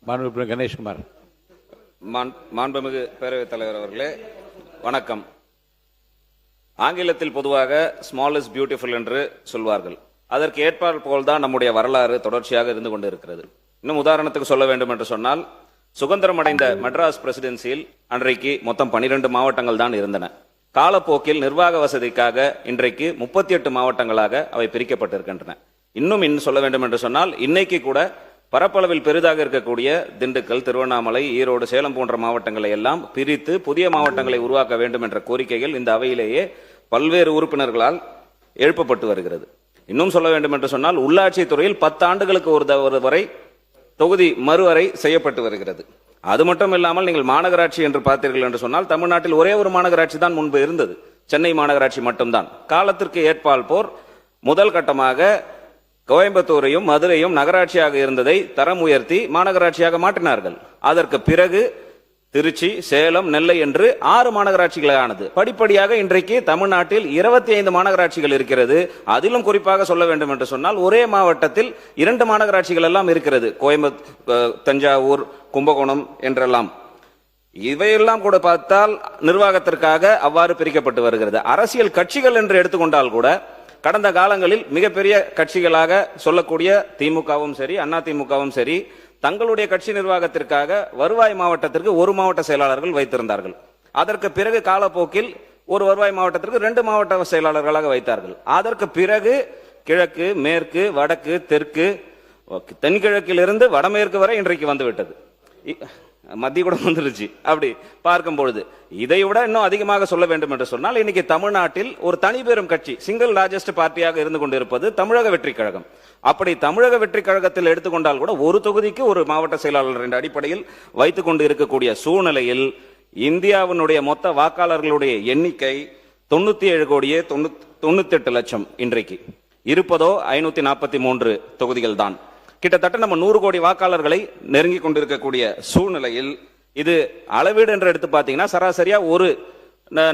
மாண்புமிகு கணேஷ்குமார். மாண்புமிகு பேரவைத் தலைவர் அவர்களே வணக்கம். ஆங்கிலத்தில் பொதுவாக ஸ்மால் இஸ் பியூட்டிஃபுல் என்று சொல்வார்கள். அதற்கு ஏற்பால் போல்தான் நம்முடைய வரலாறு தொடர்ச்சியாக இருந்து கொண்டு இருக்கிறது. இன்னும் உதாரணத்துக்கு சொல்ல வேண்டும் என்று சொன்னால், சுதந்திரம் அடைந்த மெட்ராஸ் பிரசிடென்சியில் அன்றைக்கு மொத்தம் 12 மாவட்டங்கள் தான் இருந்தன. காலப்போக்கில் நிர்வாக வசதிக்காக இன்றைக்கு 38 மாவட்டங்களாக அவை பிரிக்கப்பட்டிருக்கின்றன. இன்னும் சொல்ல வேண்டும் என்று சொன்னால், இன்னைக்கு கூட பரப்பளவில் பெரிதாக இருக்கக்கூடிய திண்டுக்கல், திருவண்ணாமலை, ஈரோடு, சேலம் போன்ற மாவட்டங்களை எல்லாம் பிரித்து புதிய மாவட்டங்களை உருவாக்க வேண்டும் என்ற கோரிக்கைகள் இந்த அவையிலேயே பல்வேறு உறுப்பினர்களால் எழுப்பப்பட்டு வருகிறது. இன்னும் சொல்ல வேண்டும் என்று சொன்னால், உள்ளாட்சி துறையில் 10 ஆண்டுகளுக்கு ஒரு வரை தொகுதி மறுவரை செய்யப்பட்டு வருகிறது. அது மட்டும் இல்லாமல் நீங்கள் மாநகராட்சி என்று பார்த்தீர்கள் என்று சொன்னால், தமிழ்நாட்டில் ஒரே ஒரு மாநகராட்சி தான் முன்பு இருந்தது, சென்னை மாநகராட்சி மட்டும்தான். காலத்திற்கு ஏற்பால் போர் முதல் கட்டமாக கோயம்புத்தூரையும் மதுரையும் நகராட்சியாக இருந்ததை தரம் உயர்த்தி மாநகராட்சியாக மாற்றினார்கள். அதற்கு பிறகு திருச்சி, சேலம், நெல்லை என்று 6 மாநகராட்சிகளானது. படிப்படியாக இன்றைக்கு தமிழ்நாட்டில் 25 மாநகராட்சிகள் இருக்கிறது. அதிலும் குறிப்பாக சொல்ல வேண்டும் என்று சொன்னால், ஒரே மாவட்டத்தில் 2 மாநகராட்சிகள் எல்லாம் இருக்கிறது. தஞ்சாவூர், கும்பகோணம் என்றெல்லாம். இவையெல்லாம் கூட பார்த்தால் நிர்வாகத்திற்காக அவ்வாறு பிரிக்கப்பட்டு வருகிறது. அரசியல் கட்சிகள் என்று எடுத்துக்கொண்டால் கூட கடந்த காலங்களில் மிகப்பெரிய கட்சிகளாக சொல்லக்கூடிய திமுகவும் சரி, அதிமுகவும் சரி, தங்களுடைய கட்சி நிர்வாகத்திற்காக வருவாய் மாவட்டத்திற்கு 1 மாவட்ட செயலாளர்கள் வைத்திருந்தார்கள். அதற்கு பிறகு காலப்போக்கில் ஒரு வருவாய் மாவட்டத்திற்கு 2 மாவட்ட செயலாளர்களாக வைத்தார்கள். அதற்கு பிறகு கிழக்கு, மேற்கு, வடக்கு, தெற்கு, தென்கிழக்கிலிருந்து வடமேற்கு வரை இன்றைக்கு வந்துவிட்டது. மத்திய கூட வந்துருச்சு. அப்படி பார்க்கும் பொழுது இதை விட இன்னும் அதிகமாக சொல்ல வேண்டும் என்று சொன்னால், இன்னைக்கு தமிழ்நாட்டில் ஒரு தனிபெரும் கட்சி, சிங்கிள் லார்ஜஸ்ட் பார்ட்டியாக இருந்து கொண்டிருப்பது தமிழக வெற்றி கழகம். அப்படி தமிழக வெற்றி கழகத்தில் எடுத்துக்கொண்டால் கூட ஒரு தொகுதிக்கு ஒரு மாவட்ட செயலாளர் என்ற அடிப்படையில் வைத்துக் கொண்டு இருக்கக்கூடிய சூழ்நிலையில் இந்தியாவினுடைய மொத்த வாக்காளர்களுடைய எண்ணிக்கை 97,98,00,000 இன்றைக்கு இருப்பதோ 543 தொகுதிகள் தான். கிட்டத்தட்ட நம்ம 100 கோடி வாக்காளர்களை நெருங்கி கொண்டிருக்கக்கூடிய சூழ்நிலையில் இது அளவீடு என்று எடுத்து பார்த்தீங்கன்னா, சராசரியா ஒரு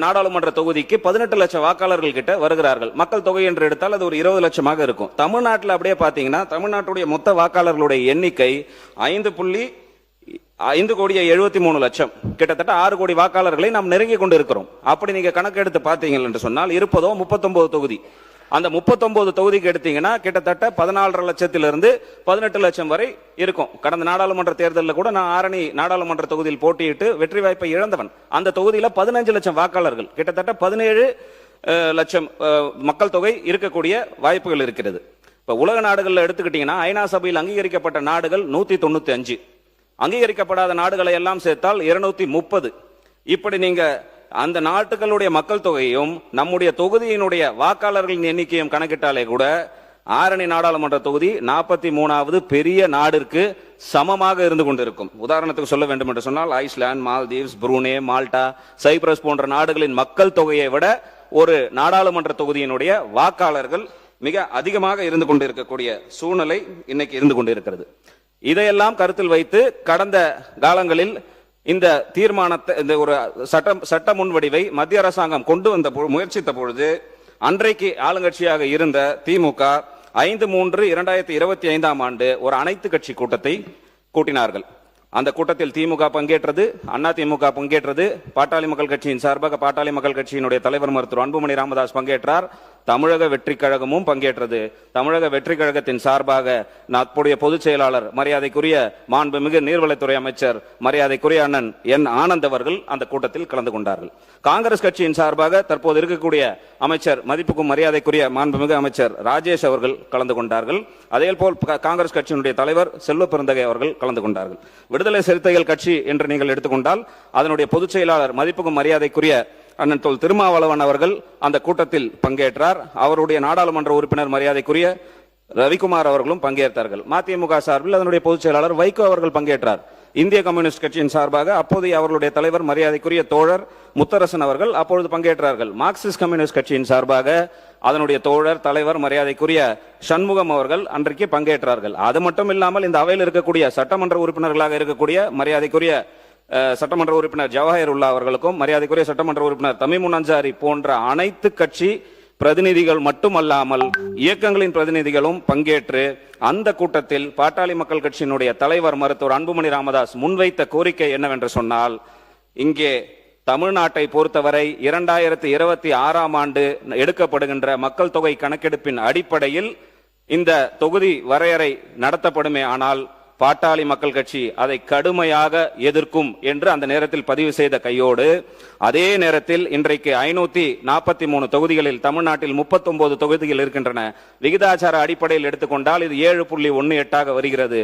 நாடாளுமன்ற தொகுதிக்கு 18 லட்சம் வாக்காளர்கள் கிட்ட வருகிறார்கள். மக்கள் தொகை என்று எடுத்தால் அது ஒரு 20 லட்சமாக இருக்கும். தமிழ்நாட்டில் அப்படியே பார்த்தீங்கன்னா, தமிழ்நாட்டுடைய மொத்த வாக்காளர்களுடைய எண்ணிக்கை 5,73,00,000, கிட்டத்தட்ட 6 கோடி வாக்காளர்களை நாம் நெருங்கி கொண்டு இருக்கிறோம். அப்படி நீங்க கணக்கு எடுத்து பார்த்தீங்க என்று சொன்னால் இருப்பதோ 39 தொகுதி. அந்த 39 தொகுதிக்கு எடுத்தீங்கன்னா கிட்டத்தட்ட 14.5 லட்சத்திலிருந்து 18 லட்சம் வரை இருக்கும். கடந்த நாடாளுமன்ற தேர்தலில் கூட நான் ஆரணி நாடாளுமன்ற தொகுதியில் போட்டியிட்டு வெற்றி வாய்ப்பை இழந்தவன். அந்த தொகுதியில் 15 லட்சம் வாக்காளர்கள், கிட்டத்தட்ட 17 லட்சம் மக்கள் தொகை இருக்கக்கூடிய வாய்ப்புகள் இருக்கிறது. இப்ப உலக நாடுகளில் எடுத்துக்கிட்டீங்கன்னா, ஐநா சபையில் அங்கீகரிக்கப்பட்ட நாடுகள் 195, அங்கீகரிக்கப்படாத நாடுகளை எல்லாம் சேர்த்தால் 230. இப்படி நீங்க அந்த நாட்டுகளுடைய மக்கள் தொகையும் நம்முடைய தொகுதியினுடைய வாக்காளர்களின் எண்ணிக்கையும் கணக்கிட்டாலே கூட ஆரணி நாடாளுமன்ற தொகுதி 43வது பெரிய நாடிற்கு சமமாக இருந்து கொண்டிருக்கும். உதாரணத்துக்கு சொல்ல வேண்டும் என்று சொன்னால், Iceland, Maldives, Brunei, Malta, Cyprus போன்ற நாடுகளின் மக்கள் தொகையை விட ஒரு நாடாளுமன்ற தொகுதியினுடைய வாக்காளர்கள் மிக அதிகமாக இருந்து கொண்டிருக்கக்கூடிய சூழ்நிலை இன்னைக்கு இருந்து கொண்டிருக்கிறது. இதையெல்லாம் கருத்தில் வைத்து கடந்த காலங்களில் இந்த தீர்மானத்தை, இந்த ஒரு சட்ட முன்வடிவை மத்திய அரசாங்கம் கொண்டு வந்த முயற்சித்த பொழுது அன்றைக்கு ஆளுங்கட்சியாக இருந்த திமுக 5/3/2025 ஆண்டு ஒரு அனைத்து கட்சி கூட்டத்தை கூட்டினார்கள். அந்த கூட்டத்தில் திமுக பங்கேற்றது, அதிமுக பங்கேற்றது, பாட்டாளி மக்கள் கட்சியின் சார்பாக பாட்டாளி மக்கள் கட்சியினுடைய தலைவர் மருத்துவர் அன்புமணி ராமதாஸ் பங்கேற்றார். தமிழக வெற்றி கழகமும் பங்கேற்றது. தமிழக வெற்றி கழகத்தின் சார்பாக அப்போதைய பொதுச் செயலாளர் மரியாதைக்குரிய மாண்புமிகு நீர்வளத்துறை அமைச்சர் மரியாதைக்குரிய அண்ணன் என் ஆனந்த் அவர்கள் அந்த கூட்டத்தில் கலந்து கொண்டார்கள். காங்கிரஸ் கட்சியின் சார்பாக தற்போது இருக்கக்கூடிய அமைச்சர் மதிப்புக்கும் மரியாதைக்குரிய மாண்புமிகு அமைச்சர் ராஜேஷ் அவர்கள் கலந்து கொண்டார்கள். அதே போல் காங்கிரஸ் கட்சியினுடைய தலைவர் செல்வ பெருந்தகை அவர்கள் கலந்து கொண்டார்கள். விடுதலை சிறுத்தைகள் கட்சி என்று நீங்கள் எடுத்துக்கொண்டால் அதனுடைய பொதுச் செயலாளர் மதிப்புக்கும் மரியாதைக்குரிய அண்ணன் தொல் திருமாவளவன் அவர்கள் அந்த கூட்டத்தில் பங்கேற்றார். அவருடைய நாடாளுமன்ற உறுப்பினர் மரியாதைக்குரிய ரவிக்குமார் அவர்களும் பங்கேற்றார்கள். மதிமுக சார்பில் அதனுடைய பொதுச் செயலாளர் வைகோ அவர்கள் பங்கேற்றார். இந்திய கம்யூனிஸ்ட் கட்சியின் சார்பாக அப்போதைய அவர்களுடைய தலைவர் மரியாதைக்குரிய தோழர் முத்தரசன் அவர்கள் அப்பொழுது பங்கேற்றார்கள். மார்க்சிஸ்ட் கம்யூனிஸ்ட் கட்சியின் சார்பாக அதனுடைய தோழர் தலைவர் மரியாதைக்குரிய சண்முகம் அவர்கள் அன்றைக்கு பங்கேற்றார்கள். அது மட்டும் இல்லாமல் இந்த அவையில் இருக்கக்கூடிய சட்டமன்ற உறுப்பினர்களாக இருக்கக்கூடிய மரியாதைக்குரிய சட்டமன்ற உறுப்பினர் ஜவஹர் உல்லா அவர்களுக்கும் மரியாதைக்குரிய சட்டமன்ற உறுப்பினர் தமிமுன் அன்சாரி போன்ற அனைத்து கட்சி பிரதிநிதிகள் மட்டுமல்லாமல் இயக்கங்களின் பிரதிநிதிகளும் பங்கேற்று அந்த கூட்டத்தில் பாட்டாளி மக்கள் கட்சியினுடைய தலைவர் மருத்துவர் அன்புமணி ராமதாஸ் முன்வைத்த கோரிக்கை என்னவென்று சொன்னால், இங்கே தமிழ்நாட்டை பொறுத்தவரை 2026ஆம் ஆண்டு எடுக்கப்படுகின்ற மக்கள் தொகை கணக்கெடுப்பின் அடிப்படையில் இந்த தொகுதி வரையறை நடத்தப்படுமே ஆனால் பாட்டாளி மக்கள் கட்சி அதை கடுமையாக எதிர்க்கும் என்று அந்த நேரத்தில் பதிவு செய்த கையோடு, அதே நேரத்தில் இன்றைக்கு 543 தொகுதிகளில் தமிழ்நாட்டில் 39 தொகுதிகள் இருக்கின்றன. விகிதாச்சார அடிப்படையில் எடுத்துக்கொண்டால் இது 7.18 வருகிறது.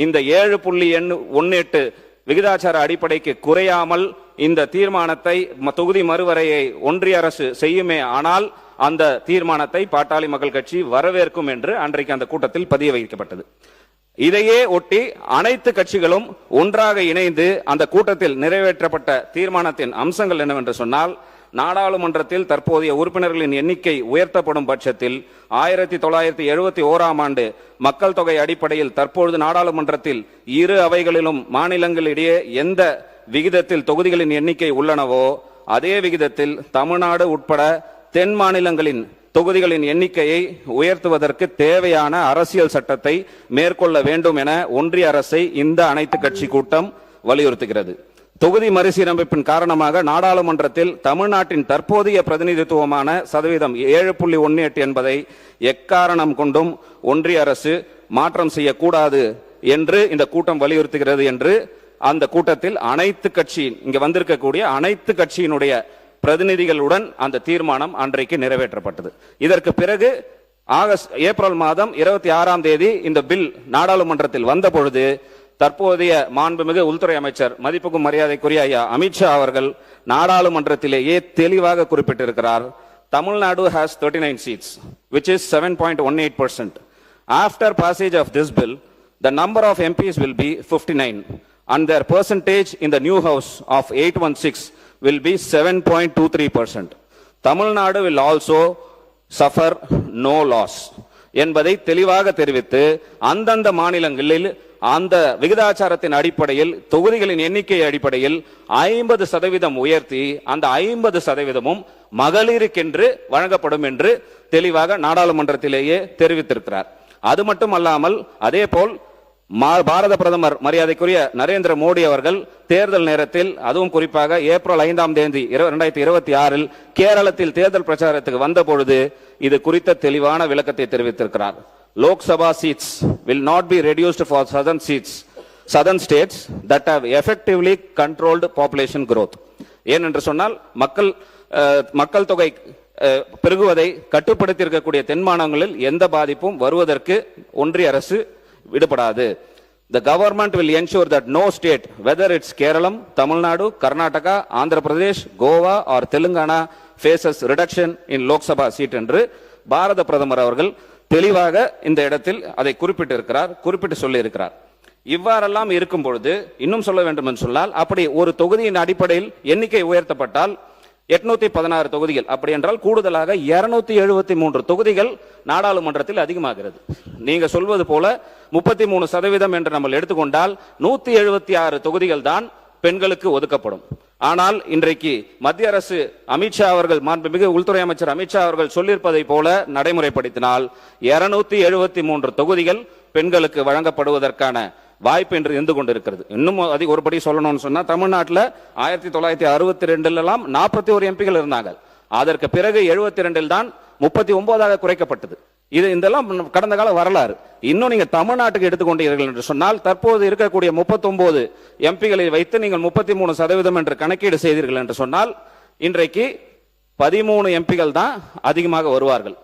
இந்த 7.18 விகிதாச்சார அடிப்படைக்கு குறையாமல் இந்த தீர்மானத்தை தொகுதி மறுவரையை ஒன்றிய அரசு செய்யுமே ஆனால் அந்த தீர்மானத்தை பாட்டாளி மக்கள் கட்சி வரவேற்கும் என்று அன்றைக்கு அந்த கூட்டத்தில் பதிய வைக்கப்பட்டது. இதையே ஒட்டி அனைத்து கட்சிகளும் ஒன்றாக இணைந்து அந்த கூட்டத்தில் நிறைவேற்றப்பட்ட தீர்மானத்தின் அம்சங்கள் என்னவென்று சொன்னால், நாடாளுமன்றத்தில் தற்போதைய உறுப்பினர்களின் எண்ணிக்கை உயர்த்தப்படும் பட்சத்தில் 1971ஆம் ஆண்டு மக்கள் தொகை அடிப்படையில் தற்பொழுது நாடாளுமன்றத்தில் இரு அவைகளிலும் மாநிலங்களிடையே எந்த விகிதத்தில் தொகுதிகளின் எண்ணிக்கை உள்ளனவோ அதே விகிதத்தில் தமிழ்நாடு உட்பட தென் மாநிலங்களின் தொகுதிகளின் எண்ணிக்கையை உயர்த்துவதற்கு தேவையான அரசியல் சட்டத்தை மேற்கொள்ள வேண்டும் என ஒன்றிய அரசை இந்த அனைத்து கட்சி கூட்டம் வலியுறுத்துகிறது. தொகுதி மறுசீரமைப்பின் காரணமாக நாடாளுமன்றத்தில் தமிழ்நாட்டின் தற்போதைய பிரதிநிதித்துவமான சதவீதம் 7.18 என்பதை எக்காரணம் கொண்டும் ஒன்றிய அரசு மாற்றம் செய்யக்கூடாது என்று இந்த கூட்டம் வலியுறுத்துகிறது என்று அந்த கூட்டத்தில் அனைத்து கட்சி இங்க வந்திருக்கக்கூடிய அனைத்து கட்சியினுடைய பிரதிநிதிகளுடன் அந்த தீர்மானம் அன்றைக்கு நிறைவேற்றப்பட்டது. இதற்கு பிறகு ஏப்ரல் மாதம் 26ஆம் தேதி இந்த பில் நாடாளுமன்றத்தில் வந்த பொழுது தற்போதைய மாண்புமிகு உள்துறை அமைச்சர் மதிப்புக்கும் மரியாதைக்குரிய ஐயா அமித்ஷா அவர்கள் நாடாளுமன்றத்திலேயே தெளிவாக குறிப்பிட்டிருக்கிறார். Tamil Nadu has 39 seats which is 7.18%. After passage of this bill the number of MPs will be 59 and their percentage in the new house of 816 will be 7.23%. Tamil Nadu will also suffer no loss என்பதை தெளிவாக தெரிவித்து அந்தந்த மாநிலங்களில் அந்த விகிதாச்சாரத்தின் அடிப்படையில் தொகுதிகளின் எண்ணிக்கை அடிப்படையில் 50% உயர்த்தி அந்த 50%ம் மகளிருக்கென்று வழங்கப்படும் என்று தெளிவாக நாடாளுமன்றத்திலேயே தெரிவித்திருக்கிறார். அது மட்டுமல்லாமல் அதே போல் பாரத பிரதமர் மரியாதைக்குரிய நரேந்திர மோடி அவர்கள் தேர்தல் நேரத்தில் அதுவும் குறிப்பாக ஏப்ரல் 5ஆம் தேதி 2026 கேரளத்தில் தேர்தல் பிரச்சாரத்துக்கு வந்த பொழுது இது குறித்த தெளிவான விளக்கத்தை தெரிவித்திருக்கிறார். Lok Sabha seats will not be reduced for southern states that have effectively controlled population growth. ஏனென்று சொன்னால் மக்கள் தொகை பெருகுவதை கட்டுப்படுத்தி இருக்கக்கூடிய தென் மாநிலங்களில் எந்த பாதிப்பும் வருவதற்கு ஒன்றிய அரசு விடுபடாது. The government will ensure that no state, whether it's Kerala, Tamil Nadu, Karnataka, Andhra Pradesh, Goa or Telangana faces reduction in Lok Sabha seat என்று பாரத பிரதமர் அவர்கள் தெளிவாக இந்த இடத்தில் அதை குறிப்பிட்டு சொல்லி இருக்கிறார். இவ்வாறெல்லாம் இருக்கும் பொழுது இன்னும் சொல்ல வேண்டும் என்று சொன்னால், அப்படி ஒரு தொகுதியின் அடிப்படையில் எண்ணிக்கை உயர்த்தப்பட்டால் 816 தொகுதிகள், அப்படி என்றால் கூடுதலாக 273 தொகுதிகள் நாடாளுமன்றத்தில் அதிகமாகிறது. நீங்க சொல்வது போல 33% என்று நம்ம எடுத்துக்கொண்டால் 176 தொகுதிகள் தான் பெண்களுக்கு ஒதுக்கப்படும். ஆனால் இன்றைக்கு மத்திய அரசு அமித்ஷா அவர்கள் மாண்புமிகு உள்துறை அமைச்சர் அமித்ஷா அவர்கள் சொல்லியிருப்பதை போல நடைமுறைப்படுத்தினால் 273 தொகுதிகள் பெண்களுக்கு வழங்கப்படுவதற்கான வாய்ப்பு என்று இருந்து கொண்டிருக்கிறது. இன்னும் ஒருபடி சொல்லணும்னு சொன்னா, தமிழ்நாட்டில் 1962 41 எம்பிகள் இருந்தாங்க. அதற்கு பிறகு 72 தான் 39 குறைக்கப்பட்டது. இதெல்லாம் கடந்த கால வரலாறு. இன்னும் நீங்க தமிழ்நாட்டுக்கு எடுத்துக்கொண்டீர்கள் என்று சொன்னால், தற்போது இருக்கக்கூடிய 39 எம்பிகளை வைத்து நீங்கள் 33% என்று கணக்கீடு செய்தீர்கள் என்று சொன்னால், இன்றைக்கு 13 எம்பிகள் தான் அதிகமாக வருவார்கள்,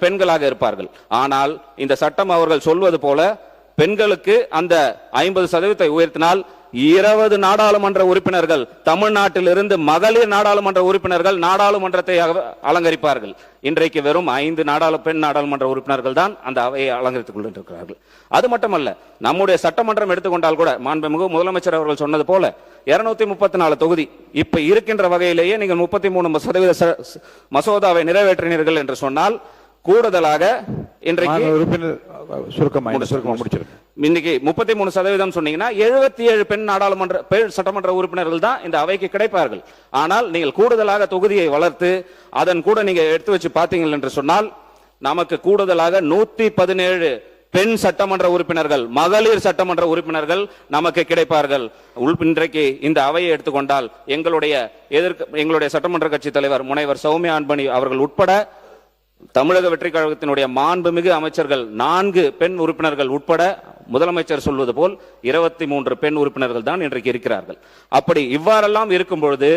பெண்களாக இருப்பார்கள். ஆனால் இந்த சட்டம் அவர்கள் சொல்வது போல பெண்களுக்கு அந்த 50% உயர்த்தினால் 20 நாடாளுமன்ற உறுப்பினர்கள் தமிழ்நாட்டில் இருந்து மகளிர் நாடாளுமன்ற உறுப்பினர்கள் நாடாளுமன்றத்தை அலங்கரிப்பார்கள். இன்றைக்கு வெறும் 5 பெண் நாடாளுமன்ற உறுப்பினர்கள் தான் அந்த அவையை அலங்கரித்துக் கொண்டிருக்கிறார்கள். அது மட்டுமல்ல, நம்முடைய சட்டமன்றம் எடுத்துக்கொண்டால் கூட மாண்புமிகு முதலமைச்சர் அவர்கள் சொன்னது போல 234 தொகுதி இப்ப இருக்கின்ற வகையிலேயே நீங்கள் 33% மசோதாவை நிறைவேற்றினீர்கள் என்று சொன்னால், கூடுதலாக இன்றைக்கு மாண்பு உறுப்பினர் சுருக்கமா முடிச்சிருங்க. இன்னைக்கு 33% சொன்னீங்கன்னா 77 பெண் சட்டமன்ற உறுப்பினர்கள் தான் இந்த அவைக்கு கிடைப்பார்கள். ஆனால் நீங்கள் கூடுதலாக தொகுதியை வளர்த்து அதன் கூட நீங்க எடுத்து வச்சு பாத்தீங்கள் என்று சொன்னால் நமக்கு கூடுதலாக 117 பெண் சட்டமன்ற உறுப்பினர்கள், மகளிர் சட்டமன்ற உறுப்பினர்கள் நமக்கு கிடைப்பார்கள். இன்றைக்கு இந்த அவையை எடுத்துக்கொண்டால் எங்களுடைய சட்டமன்ற கட்சி தலைவர் முனைவர் சௌமியா அன்பணி அவர்கள் உட்பட தமிழக வெற்றி கழகத்தினுடைய மாண்புமிகு அமைச்சர்கள் 4 பெண் உறுப்பினர்கள் உட்பட முதலமைச்சர் சொல்வது போல் 23 பெண் உறுப்பினர்கள் தான் இன்றைக்கு இருக்கிறார்கள். அப்படி இவ்வாறெல்லாம் இருக்கும் பொழுது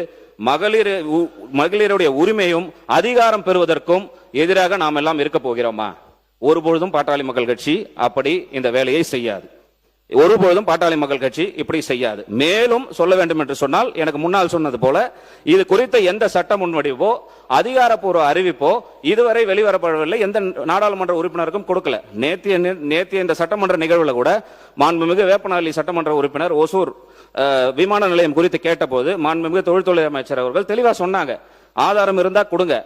மகளிருடைய உரிமையும் அதிகாரம் பெறுவதற்கும் எதிராக நாம் எல்லாம் இருக்க போகிறோமா? ஒருபொழுதும் பாட்டாளி மக்கள் கட்சி அப்படி இந்த வேலையை செய்யாது. ஒருபொழுதும் பாட்டாளி மக்கள் கட்சி இப்படி செய்யாது. மேலும் சொல்ல வேண்டும் என்று சொன்னால், எனக்கு முன்னால் சொன்னது போல இது குறித்த எந்த சட்ட முன்வடிவோ அதிகாரப்பூர்வ அறிவிப்போ இதுவரை வெளிவரப்படவில்லை. எந்த நாடாளுமன்ற உறுப்பினருக்கும் கொடுக்கல. நேத்திய இந்த சட்டமன்ற நிகழ்வுல கூட மாண்புமிகு வேப்பநாளி சட்டமன்ற உறுப்பினர் ஒசூர் விமான நிலையம் குறித்து கேட்டபோது மாண்புமிகு தொழில்துறை அமைச்சர் அவர்கள் தெளிவா சொன்னாங்க, ஆதாரம் இருந்தா கொடுங்க,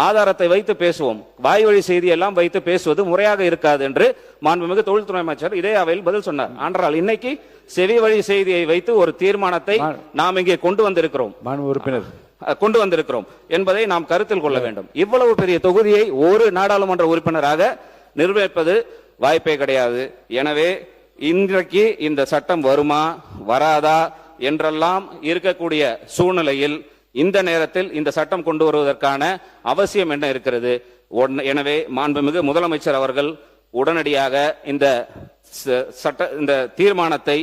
ஆதாரத்தை வைத்து பேசுவோம், வாய்வழி செய்தி எல்லாம் வைத்து பேசுவது முறையாக இருக்காது என்று மாண்புமிகு தொழில்துறை அமைச்சர் இதே அவையில் பதில் சொன்னார். ஆனால் இன்னைக்கு செவி வழி செய்தியை வைத்து ஒரு தீர்மானத்தை நாம் இங்கே கொண்டு வந்திருக்கிறோம் என்பதை நாம் கருத்தில் கொள்ள வேண்டும். இவ்வளவு பெரிய தொகுதியை ஒரு நாடாளுமன்ற உறுப்பினராக நிர்வகிப்பது வாய்ப்பே கிடையாது. எனவே இன்றைக்கு இந்த சட்டம் வருமா வராதா என்றெல்லாம் இருக்கக்கூடிய சூழ்நிலையில் இந்த நேரத்தில் இந்த சட்டம் கொண்டு வருவதற்கான அவசியம் என்ன இருக்கிறது? எனவே மாண்புமிகு முதலமைச்சர் அவர்கள் உடனடியாக இந்த தீர்மானத்தை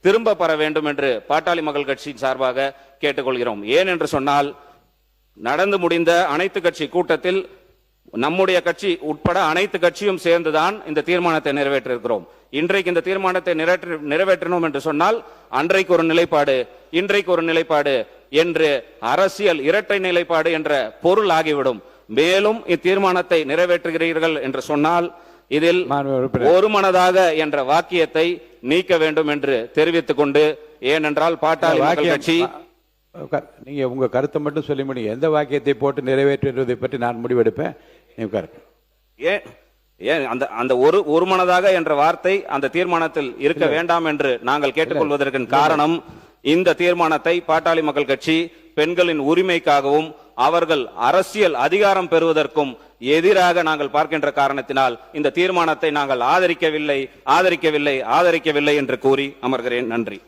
திரும்ப பெற வேண்டும் என்று பாட்டாளி மக்கள் கட்சியின் சார்பாக கேட்டுக்கொள்கிறோம். ஏன் என்று சொன்னால், நடந்து முடிந்த அனைத்து கட்சி கூட்டத்தில் நம்முடைய கட்சி உட்பட அனைத்து கட்சியும் சேர்ந்துதான் இந்த தீர்மானத்தை நிறைவேற்றிருக்கிறோம். இன்றைக்கு இந்த தீர்மானத்தை நிறைவேற்றணும் என்று சொன்னால் அன்றைக்கு ஒரு நிலைப்பாடு, இன்றைக்கு ஒரு நிலைப்பாடு என்று அரசியல் இரட்டை நிலைப்பாடு என்ற பொருள் ஆகிவிடும். மேலும் இத்தீர்மானத்தை நிறைவேற்றுகிறீர்கள் என்று சொன்னால் இதில் ஒருமனதாக என்ற வாக்கியத்தை நீக்க வேண்டும் என்று தெரிவித்துக் கொண்டு, ஏனென்றால் பாட்டாளி மக்கள் கட்சி நீங்க உங்க கருத்தை மட்டும் சொல்லி முடியும். எந்த வாக்கியத்தை போட்டு நிறைவேற்றுவதை பற்றி நான் முடிவெடுப்பேன். ஏன் அந்த ஒருமனதாக என்ற வார்த்தை அந்த தீர்மானத்தில் இருக்க வேண்டாம் என்று நாங்கள் கேட்டுக்கொள்வதற்கு காரணம், இந்த தீர்மானத்தை பாட்டாளி மக்கள் கட்சி பெண்களின் உரிமைக்காகவும் அவர்கள் அரசியல் அதிகாரம் பெறுவதற்கும் எதிராக நாங்கள் பார்க்கின்ற காரணத்தினால் இந்த தீர்மானத்தை நாங்கள் ஆதரிக்கவில்லை என்று கூறி அமர்கிறேன். நன்றி.